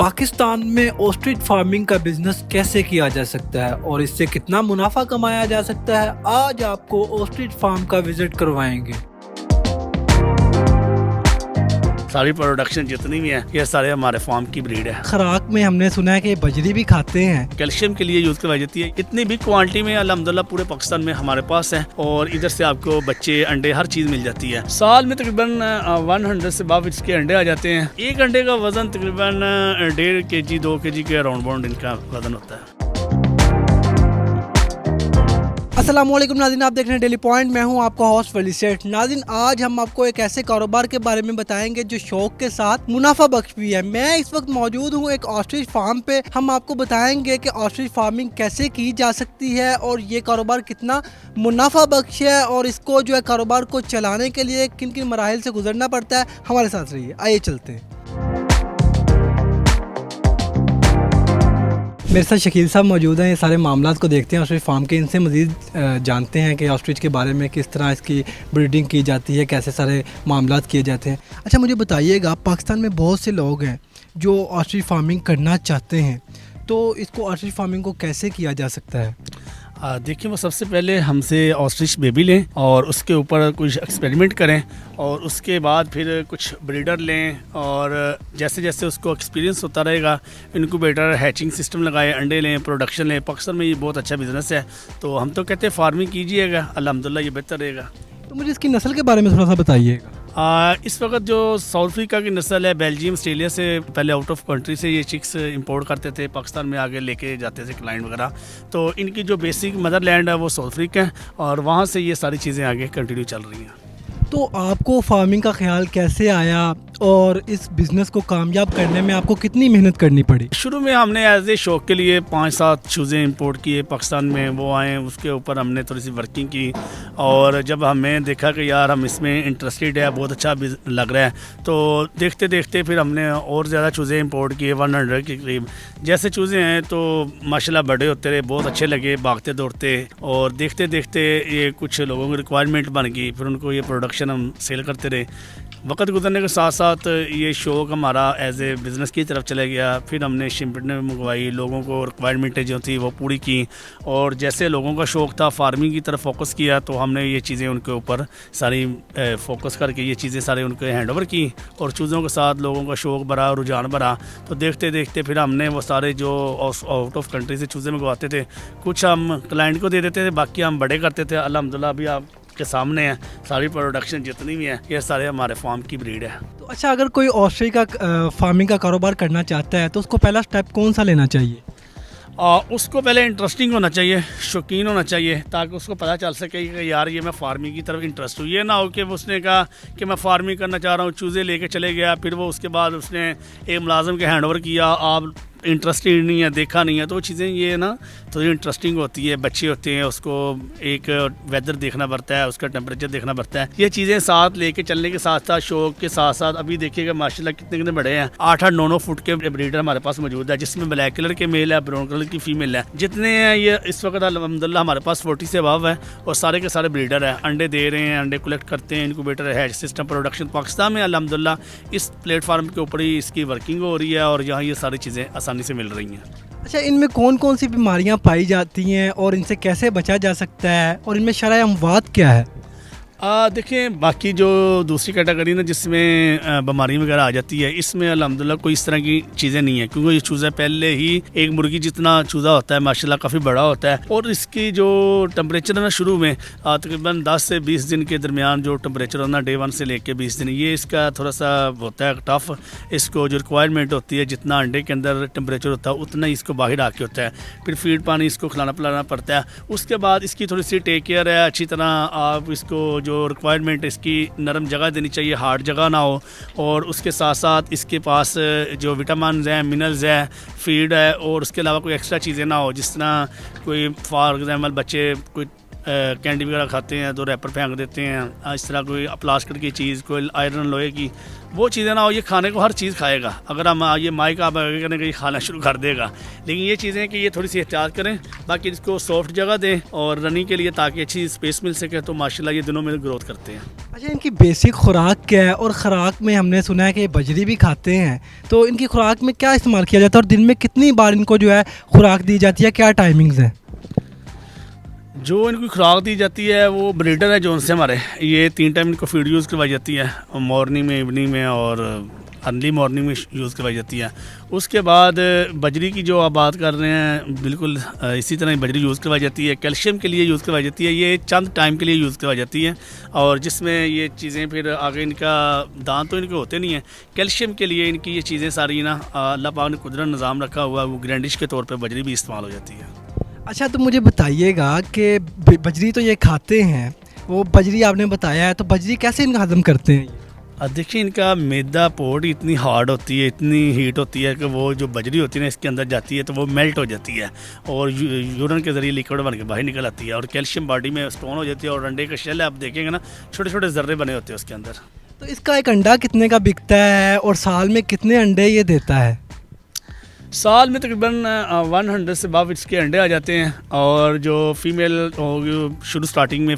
पाकिस्तान में ostrich farming का business कैसे किया जा सकता है और इससे कितना मुनाफा कमाया जा सकता है, आज आपको ऑस्ट्रिच फार्म का विजिट करवाएंगे। सारी प्रोडक्शन जितनी भी है ये सारे हमारे फार्म की ब्रीड है। खुराक में हमने सुना है कि बजरी भी खाते हैं, कैल्शियम के लिए यूज करवाई जाती है। इतनी बिग क्वांटिटी में अल्हम्दुलिल्लाह पूरे पाकिस्तान में हमारे पास है और इधर से आपको बच्चे अंडे हर चीज मिल जाती है। साल में तकरीबन 100 से अबव इसके अंडे आ जाते हैं। एक अंडे का वजन तकरीबन 1.5 kg 2 kg के अराउंड बाउंड इनका वजन होता है। अस्सलामुअलैकुम नाज़रीन, आप देख रहे हैं डेली पॉइंट। मैं हूं आपका होस्ट वली सेठ। नाज़रीन, आज हम आपको एक ऐसे कारोबार के बारे में बताएंगे जो शौक के साथ मुनाफा बख्श भी है। मैं इस वक्त मौजूद हूं एक ऑस्ट्रिच फार्म पे। हम आपको बताएंगे कि ऑस्ट्रिच फार्मिंग कैसे की जा सकती है और ये कारोबार कितना मुनाफा बख्श है और इसको जो है कारोबार को चलाने के लिए किन किन मराहिल से गुजरना पड़ता है। हमारे साथ रहिए, आइए चलते हैं। मेरे साथ शकील साहब मौजूद हैं। ये सारे मामलात को देखते हैं ऑस्ट्रिच फार्म के, इनसे मज़ीद जानते हैं कि ऑस्ट्रिच के बारे में, किस तरह इसकी ब्रीडिंग की जाती है, कैसे सारे मामलात किए जाते हैं। अच्छा, मुझे बताइएगा, पाकिस्तान में बहुत से लोग हैं जो ऑस्ट्रिच फार्मिंग करना चाहते हैं, तो इसको ऑस्ट्रिच फार्मिंग को कैसे किया जा सकता है? देखिए, वो सबसे पहले हमसे ऑस्ट्रिच बेबी लें और उसके ऊपर कुछ एक्सपेरिमेंट करें और उसके बाद फिर कुछ ब्रीडर लें और जैसे जैसे उसको एक्सपीरियंस होता रहेगा इनक्यूबेटर हैचिंग सिस्टम लगाएं, अंडे लें, प्रोडक्शन लें। पाकिस्तान में ये बहुत अच्छा बिज़नेस है, तो हम तो कहते हैं फार्मिंग कीजिएगा, अल्हम्दुलिल्लाह ये बेहतर रहेगा। तो मुझे इसकी नस्ल के बारे में थोड़ा सा बताइएगा। इस वक्त जो साउथ अफ्रीका की नस्ल है, बेल्जियम ऑस्ट्रेलिया से पहले आउट ऑफ कंट्री से ये चिक्स इंपोर्ट करते थे, पाकिस्तान में आगे लेके जाते थे क्लाइंट वगैरह। तो इनकी जो बेसिक मदर लैंड है वो साउथ अफ्रीका है और वहाँ से ये सारी चीज़ें आगे कंटिन्यू चल रही हैं। तो आपको फार्मिंग का ख्याल कैसे आया और इस बिज़नेस को कामयाब करने में आपको कितनी मेहनत करनी पड़ी? शुरू में हमने एज ए शौक के लिए 5-7 चूज़ें इंपोर्ट किए पाकिस्तान में, वो आए, उसके ऊपर हमने थोड़ी सी वर्किंग की और जब हमें देखा कि यार हम इसमें इंटरेस्टेड है, बहुत अच्छा लग रहा है, तो देखते देखते फिर हमने और ज़्यादा चूज़ें इंपोर्ट किए, 100 के करीब जैसे चूज़ें हैं। तो माशाल्लाह बड़े होते रहे, बहुत अच्छे लगे, भागते दौड़ते, और देखते देखते ये कुछ लोगों की रिक्वायरमेंट बन गई, फिर उनको ये प्रोडक्शन हम सेल करते रहे। वक्त गुजरने के साथ साथ ये शौक़ हमारा एज ए बिज़नेस की तरफ चला गया। फिर हमने शिपमेंट मंगवाई, लोगों को रिक्वायरमेंटें जो थी वो पूरी की, और जैसे लोगों का शौक़ था फार्मिंग की तरफ फोकस किया, तो हमने ये चीज़ें उनके ऊपर सारी फोकस करके ये चीज़ें सारे उनके हैंड ओवर की और चूज़ों के साथ लोगों का शौक़ बढ़ा, रुझान बढ़ा। तो देखते देखते फिर हमने वो सारे जो आउट ऑफ कंट्री से चूज़ें मंगवाते थे, कुछ हम क्लाइंट को दे देते थे, बाकी हम बड़े करते थे। अल्हम्दुलिल्लाह अभी आप के सामने है सारी प्रोडक्शन जितनी भी है ये सारे हमारे फार्म की ब्रीड है। तो अच्छा, अगर कोई ऑस्ट्रिच का फार्मिंग का कारोबार करना चाहता है तो उसको पहला स्टेप कौन सा लेना चाहिए? उसको पहले इंटरेस्टिंग होना चाहिए, शौकीन होना चाहिए, ताकि उसको पता चल सके कि यार ये मैं फार्मिंग की तरफ इंटरेस्ट हूँ। ये ना हो कि उसने कहा कि मैं फार्मिंग करना चाह रहा हूँ, चूज़े लेके चले गया, फिर वो उसके बाद उसने एक मुलाजिम के हैंड ओवर किया, आप इंटरेस्टेड नहीं है, देखा नहीं है, तो वो चीज़ें ये ना थोड़ी इंटरेस्टिंग होती है। बच्चे होते हैं, उसको एक वेदर देखना पड़ता है, उसका टेम्परेचर देखना पड़ता है। ये चीज़ें साथ लेके चलने के साथ साथ शौक के साथ साथ अभी देखिएगा माशाल्लाह कितने कितने बड़े हैं, 8-8 9-9 फुट के ब्रीडर हमारे पास मौजूद है, जिसमें ब्लैक कलर के मेल है, ब्राउन कलर की फीमेल है। जितने हैं ये इस वक्त अल्हम्दुलिल्लाह हमारे पास 40 से अबव है और सारे के सारे ब्रीडर हैं, अंडे दे रहे हैं, अंडे कलेक्ट करते हैं, इनक्यूबेटर है, सिस्टम प्रोडक्शन पाकिस्तान में अल्हम्दुलिल्लाह इस प्लेटफार्म के ऊपर ही इसकी वर्किंग हो रही है और यहाँ ये सारी चीज़ें आसानी से मिल रही हैं। अच्छा, इनमें कौन कौन सी बीमारियां पाई जाती हैं और इनसे कैसे बचा जा सकता है और इनमें शरअ अमवात क्या है? देखिए, बाकी जो दूसरी कैटेगरी ना जिसमें बीमारी वगैरह आ जाती है, इसमें अल्हम्दुलिल्लाह कोई इस तरह की चीज़ें नहीं है, क्योंकि ये चूज़ा पहले ही एक मुर्गी जितना चूज़ा होता है, माशाल्लाह काफ़ी बड़ा होता है। और इसकी जो टेम्परेचर है ना, शुरू में तकरीबन 10 से 20 दिन के दरमियान जो टेम्परेचर होना, डे 1 से लेके 20 दिन, ये इसका थोड़ा सा होता है टफ। इसको जो रिक्वायरमेंट होती है, जितना अंडे के अंदर टेम्परेचर होता है उतना ही इसको बाहर आके होता है, फिर फीड पानी इसको खिलाना पिलाना पड़ता है। उसके बाद इसकी थोड़ी सी टेक केयर है, अच्छी तरह आप इसको जो रिक्वायरमेंट इसकी नरम जगह देनी चाहिए, हार्ड जगह ना हो, और उसके साथ साथ इसके पास जो विटामिन हैं, मिनरल्स है, फीड है, और उसके अलावा कोई एक्स्ट्रा चीज़ें ना हो, जिस तरह कोई फॉर एग्जाम्पल बच्चे कोई کینڈی وغیرہ کھاتے ہیں تو ریپر پھینک دیتے ہیں، اس طرح کوئی پلاسٹک کی چیز، کوئی آئرن لوہے کی وہ چیزیں نہ ہو. یہ کھانے کو ہر چیز کھائے گا. اگر ہم یہ مائک آپ کرنے کہ یہ کھانا شروع کر دے گا، لیکن یہ چیزیں کہ یہ تھوڑی سی احتیاط کریں. باقی اس کو سافٹ جگہ دیں اور رننگ کے لیے تاکہ اچھی اسپیس مل سکے، تو ماشاءاللہ یہ دنوں میں گروتھ کرتے ہیں. اچھا، ان کی بیسک خوراک کیا ہے؟ اور خوراک میں ہم نے سنا ہے کہ یہ بجری بھی کھاتے ہیں، تو ان کی خوراک میں کیا استعمال کیا جاتا ہے اور دن میں کتنی بار ان کو جو ہے خوراک دی جاتی ہے؟ کیا ٹائمنگز ہیں؟ جو ان کی خوراک دی جاتی ہے وہ بریڈر ہے جو ان سے ہمارے، یہ 3 ٹائم ان کو فیڈ یوز کروائی جاتی ہے، مارننگ میں، ایوننگ میں اور ارلی مارننگ میں یوز کروائی جاتی ہے. اس کے بعد بجری کی جو آپ بات کر رہے ہیں بالکل اسی طرح بجری یوز کروائی جاتی ہے. کیلشیم کے لیے یوز کروائی جاتی ہے، یہ چند ٹائم کے لیے یوز کروائی جاتی ہے، اور جس میں یہ چیزیں پھر آگے ان کا دانت تو ان کے ہوتے نہیں ہیں. کیلشیم کے لیے ان کی یہ چیزیں ساری نا اللہ پاک نے قدرت نظام رکھا ہوا ہے، وہ گرینڈش کے طور پہ بجری بھی استعمال ہو جاتی ہے. اچھا، تو مجھے بتائیے گا کہ بجری تو یہ کھاتے ہیں، وہ بجری آپ نے بتایا ہے، تو بجری کیسے ان کا ہضم کرتے ہیں؟ دیکھیے ان کا میدا پوٹ اتنی ہارڈ ہوتی ہے، اتنی ہیٹ ہوتی ہے کہ وہ جو بجری ہوتی ہے نا اس کے اندر جاتی ہے تو وہ میلٹ ہو جاتی ہے اور یورین کے ذریعے لیکوڈ بن کے باہر نکل آتی ہے، اور کیلشیم باڈی میں اسٹون ہو جاتی ہے. اور انڈے کا شیل ہے، آپ دیکھیں گے نا چھوٹے چھوٹے ذرے بنے ہوتے ہیں اس کے اندر. تو اس کا ایک انڈا کتنے کا بکتا ہے اور سال میں کتنے انڈے یہ دیتا ہے؟ سال میں تقریباً 100 سے above اس کے انڈے آ جاتے ہیں، اور جو فیمیل ہوگی شروع سٹارٹنگ میں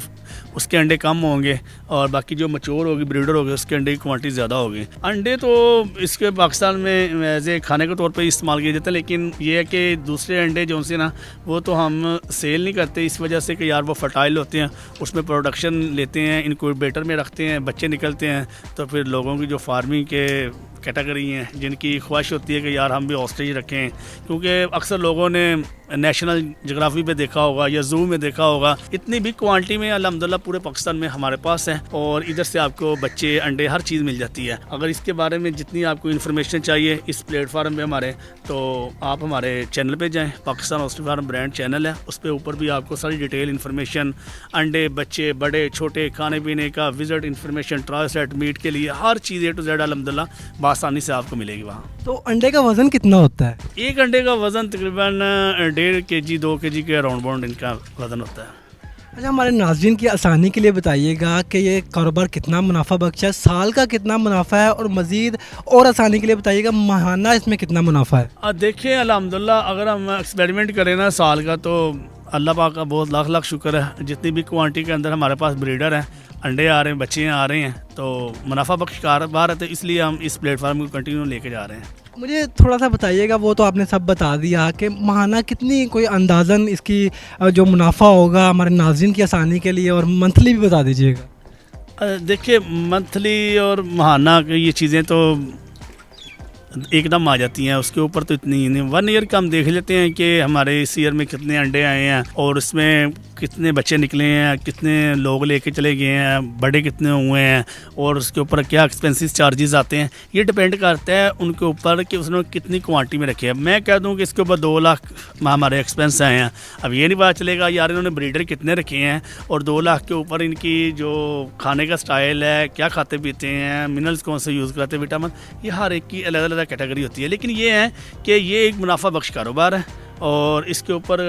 اس کے انڈے کم ہوں گے، اور باقی جو میچور ہوگی بریڈر ہوگی اس کے انڈے کی کوانٹٹی زیادہ ہوگی. انڈے تو اس کے پاکستان میں ایز اے کھانے کے طور پہ استعمال کیا جاتا ہے، لیکن یہ ہے کہ دوسرے انڈے جو سے نا وہ تو ہم سیل نہیں کرتے اس وجہ سے کہ یار وہ فرٹائل ہوتے ہیں، اس میں پروڈکشن لیتے ہیں، انکیوبیٹر میں رکھتے ہیں، بچے نکلتے ہیں، تو پھر لوگوں کی جو فارمنگ کے کیٹیگری ہیں جن کی خواہش ہوتی ہے کہ یار ہم بھی آسٹریج رکھیں، کیونکہ اکثر لوگوں نے نیشنل جغرافی پہ دیکھا ہوگا یا زو میں دیکھا ہوگا، اتنی بگ کوانٹٹی میں الحمدللہ پورے پاکستان میں ہمارے پاس ہے، اور ادھر سے آپ کو بچے، انڈے، ہر چیز مل جاتی ہے. اگر اس کے بارے میں جتنی آپ کو انفارمیشن چاہیے اس پلیٹ فارم پہ ہمارے، تو آپ ہمارے چینل پہ جائیں، پاکستان آسٹریج فارم برانڈ چینل ہے، اس پہ اوپر بھی آپ کو ساری ڈیٹیل انفارمیشن، انڈے، بچے، بڑے چھوٹے، کھانے پینے کا visit information, trial set, meet کے لیے ہر چیز A to Z الحمدللہ بآسانی سے آپ کو ملے گی وہاں. تو انڈے کا وزن کتنا ہوتا ہے؟ ایک انڈے کا وزن تقریباً 1.5 kg 2 kg کے اراؤنڈ باؤنڈ ان کا وزن ہوتا ہے. اچھا، ہمارے ناظرین کی آسانی کے لیے بتائیے گا کہ یہ کاروبار کتنا منافع بخش ہے، سال کا کتنا منافع ہے، اور مزید اور آسانی کے لیے بتائیے گا ماہانہ اس میں کتنا منافع ہے؟ دیکھیں الحمدللہ اگر ہم ایکسپیریمنٹ کریں نا سال کا، تو اللہ پاک کا بہت لاکھ لاکھ شکر ہے، جتنی بھی کوانٹٹی کے اندر ہمارے پاس بریڈر ہیں، انڈے آ رہے ہیں، بچے آ رہے ہیں، تو منافع بخش کاروبار ہے، تو اس لیے ہم اس پلیٹ فارم کو کنٹینیو لے کے جا رہے ہیں. مجھے تھوڑا سا بتائیے گا، وہ تو آپ نے سب بتا دیا کہ ماہانہ کتنی کوئی اندازاً اس کی جو منافع ہوگا ہمارے ناظرین کی آسانی کے لیے، اور منتھلی بھی بتا دیجیے گا. دیکھیے منتھلی اور ماہانہ یہ چیزیں تو ایک دم آ جاتی ہیں، اس کے اوپر تو اتنی ہی نہیں. 1 ایئر کا ہم دیکھ لیتے ہیں کہ ہمارے اس ایئر میں کتنے انڈے آئے ہیں اور اس میں کتنے بچے نکلے ہیں، کتنے لوگ لے کے چلے گئے ہیں، بڑے کتنے ہوئے ہیں، اور اس کے اوپر کیا ایکسپینسز چارجز آتے ہیں. یہ ڈپینڈ کرتا ہے ان کے اوپر کہ اس نے کتنی کوانٹٹی میں رکھی ہے. میں کہہ دوں کہ اس کے اوپر 2 لاکھ ہمارے ایکسپینس آئے ہیں. اب یہ نہیں پتا چلے گا یار انہوں نے بریڈر کتنے رکھے ہیں، اور 2 لاکھ کے اوپر ان کی جو کھانے کا سٹائل ہے، کیا کھاتے پیتے ہیں، منرلس کون سے یوز کرتے ہیں، وٹامن، یہ ہر ایک کی الگ الگ کیٹیگری ہوتی ہے. لیکن یہ ہے کہ یہ ایک منافع بخش کاروبار ہے، اور اس کے اوپر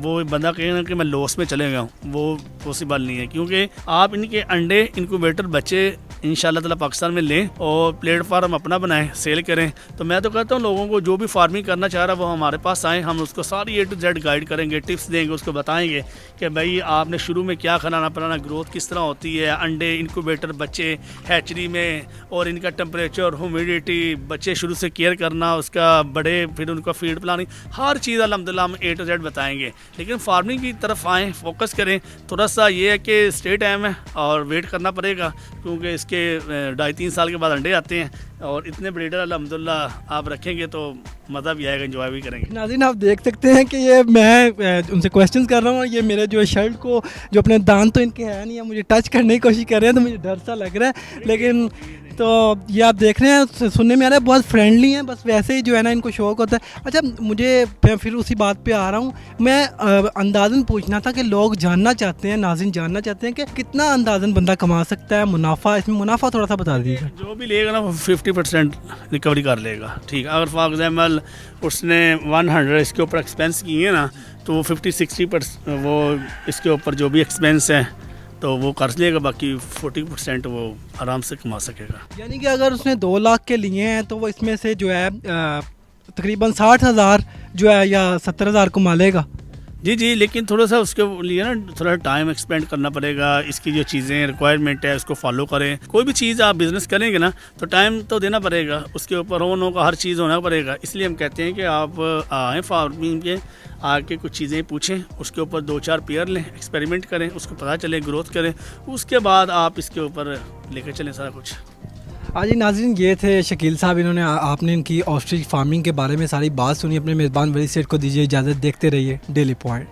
وہ بندہ کہے نا کہ میں لاس میں چلے گیا ہوں، وہ پاسبل نہیں ہے، کیونکہ آپ ان کے انڈے، انکوبیٹر، بچے انشاءاللہ تعالی پاکستان میں لیں اور پلیٹ فارم اپنا بنائیں، سیل کریں. تو میں تو کہتا ہوں لوگوں کو جو بھی فارمنگ کرنا چاہ رہا ہے وہ ہمارے پاس آئیں، ہم اس کو ساری A to Z گائیڈ کریں گے، ٹپس دیں گے، اس کو بتائیں گے کہ بھائی آپ نے شروع میں کیا کھلانا پلانا، گروتھ کس طرح ہوتی ہے، انڈے، انکوبیٹر، بچے ہیچری میں، اور ان کا ٹمپریچر، ہیومیڈیٹی، بچے شروع سے کیئر کرنا اس کا، بڑے پھر ان کا فیڈ پلاننگ، ہر چیز الحمدللہ ہم A to Z بتائیں گے. لیکن فارمنگ کی طرف آئیں، فوکس کریں. تھوڑا سا یہ ہے کہ اسٹے ٹائم ہے اور ویٹ کرنا پڑے گا، کیونکہ اس کے 2.5-3 سال کے بعد انڈے آتے ہیں، اور اتنے بریڈر الحمدللہ آپ رکھیں گے تو مزہ بھی آئے گا، انجوائے بھی کریں گے. ناظرین آپ دیکھ سکتے ہیں کہ یہ میں ان سے کویسچنز کر رہا ہوں، اور یہ میرے جو شرٹ کو جو اپنے دانت تو ان کے ہے نہیں ہے، مجھے ٹچ کرنے کی کوشش کر رہے ہیں، تو مجھے ڈر سا لگ رہا ہے. لیکن तो ये आप देख रहे हैं, सुनने में आ रहा है बहुत फ्रेंडली हैं, बस वैसे ही जो है ना इनको शौक होता है। अच्छा, मुझे फिर उसी बात पे आ रहा हूँ मैं, अंदाज़न पूछना था कि लोग जानना चाहते हैं, नाज़रीन जानना चाहते हैं कि कितना अंदाज़न बंदा कमा सकता है, मुनाफा, इसमें मुनाफा थोड़ा सा बता दीजिएगा। जो भी लेगा ना वो 50% रिकवरी कर लेगा। ठीक, अगर फॉर एग्जाम्पल उसने 100 इसके ऊपर एक्सपेंस किए ना, तो वो 50-60% वो इसके ऊपर जो भी एक्सपेंस है तो वो कर लेगा, बाकी 40% वो आराम से कमा सकेगा। यानी कि अगर उसने 2 लाख के लिए हैं तो वो इसमें से जो है तकरीबन 60,000 जो है या 70,000 कमा लेगा। जी, लेकिन थोड़ा सा उसके लिए ना थोड़ा टाइम एक्सपेंड करना पड़ेगा। इसकी जो चीज़ें रिक्वायरमेंट है उसको फॉलो करें। कोई भी चीज़ आप बिज़नेस करेंगे ना तो टाइम तो देना पड़ेगा, उसके ऊपर होने का हर चीज़ होना पड़ेगा। इसलिए हम कहते हैं कि आप आएँ फार्मिंग के, आके कुछ चीज़ें पूछें, उसके ऊपर 2-4 पेयर लें, एक्सपेरिमेंट करें, उसको पता चले, ग्रोथ करें, उसके बाद आप इसके ऊपर लेकर चलें सारा कुछ। हाँ जी नाज़रीन, ये थे शकील साहब, इन्होंने आपने इनकी ऑस्ट्रिच फार्मिंग के बारे में सारी बात सुनी। अपने मेज़बान वली सेठ को दीजिए इजाज़त, देखते रहिए डेली पॉइंट।